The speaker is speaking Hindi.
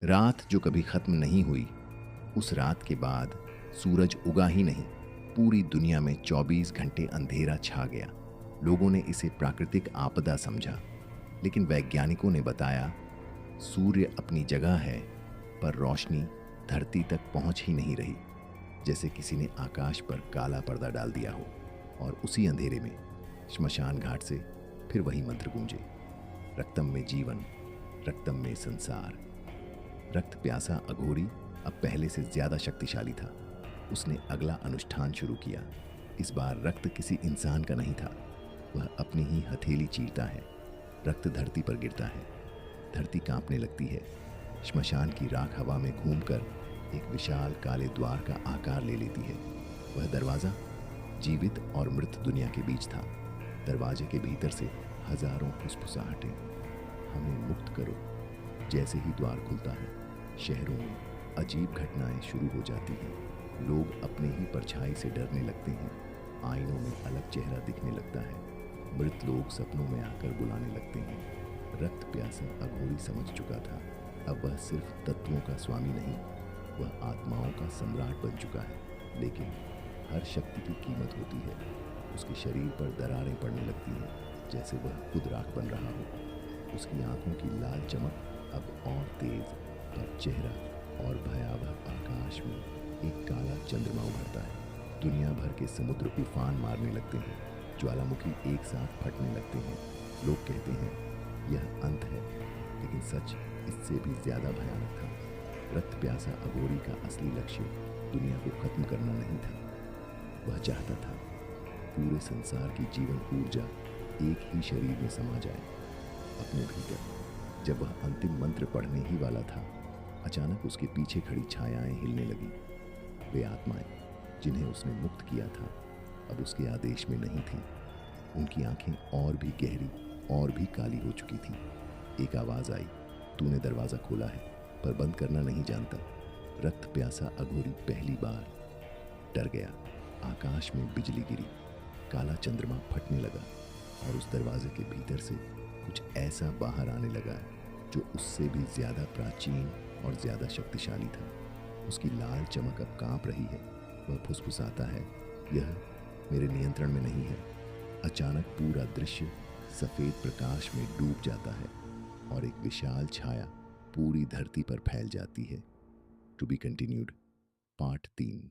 रात जो कभी खत्म नहीं हुई, उस रात के बाद सूरज उगा ही नहीं, पूरी दुनिया में 24 घंटे अंधेरा छा गया। लोगों ने इसे प्राकृतिक आपदा समझा, लेकिन वैज्ञानिकों ने बताया सूर्य अपनी जगह है, पर रोशनी धरती तक पहुंच ही नहीं रही। जैसे किसी ने आकाश पर काला पर्दा डाल दिया हो। और उसी अंधेरे में श्मशान घाट से फिर वही मंत्र गूंजे, रक्तम में जीवन, रक्तम में संसार। रक्त प्यासा अघोरी अब पहले से ज्यादा शक्तिशाली था। उसने अगला अनुष्ठान शुरू किया। इस बार रक्त किसी इंसान का नहीं था, वह अपनी ही हथेली चीरता है। रक्त धरती पर गिरता है, धरती कांपने लगती है। श्मशान की राख हवा में घूमकर एक विशाल काले द्वार का आकार ले लेती है। वह दरवाजा जीवित और मृत दुनिया के बीच था। दरवाजे के भीतर से हजारों फुसफुसाहटें, हमें मुक्त करो। जैसे ही द्वार खुलता है, शहरों में अजीब घटनाएं शुरू हो जाती हैं। लोग अपने ही परछाई से डरने लगते हैं। आईनों में अलग चेहरा दिखने लगता है। मृत लोग सपनों में आकर बुलाने लगते हैं। रक्त प्यासा अघोरी समझ चुका था, अब वह सिर्फ तत्वों का स्वामी नहीं, वह आत्माओं का सम्राट बन चुका है। लेकिन हर शक्ति की कीमत होती है। उसके शरीर पर दरारें पड़ने लगती हैं, जैसे वह खुद राख बन रहा हो। उसकी आंखों की लाल चमक अब और तेज, पर चेहरा और भयावह। आकाश में एक काला चंद्रमा उभरता है। दुनिया भर के समुद्र उफान मारने लगते हैं। ज्वालामुखी एक साथ फटने लगते हैं। लोग कहते हैं यह अंत है, लेकिन सच इससे भी ज्यादा भयानक था। रक्त प्यासा अघोरी का असली लक्ष्य दुनिया को खत्म करना नहीं था। वह चाहता था पूरे संसार की जीवन ऊर्जा एक ही शरीर में समा जाए, अपने भीतर। जब वह अंतिम मंत्र पढ़ने ही वाला था, अचानक उसके पीछे खड़ी छायाएं हिलने लगी। वे आत्माएं जिन्हें उसने मुक्त किया था, अब उसके आदेश में नहीं थीं। उनकी आंखें और भी गहरी और भी काली हो चुकी थीं। एक आवाज आई, तूने दरवाजा खोला है, पर बंद करना नहीं जानता। रक्त प्यासा अघोरी पहली बार डर गया। आकाश में बिजली गिरी, काला चंद्रमा फटने लगा, और उस दरवाजे के भीतर से कुछ ऐसा बाहर आने लगा जो उससे भी ज्यादा प्राचीन और ज्यादा शक्तिशाली था। उसकी लाल चमक अब कांप रही है। वह फुसफुसाता है, यह मेरे नियंत्रण में नहीं है। अचानक पूरा दृश्य सफेद प्रकाश में डूब जाता है, और एक विशाल छाया पूरी धरती पर फैल जाती है। To be continued, part 3।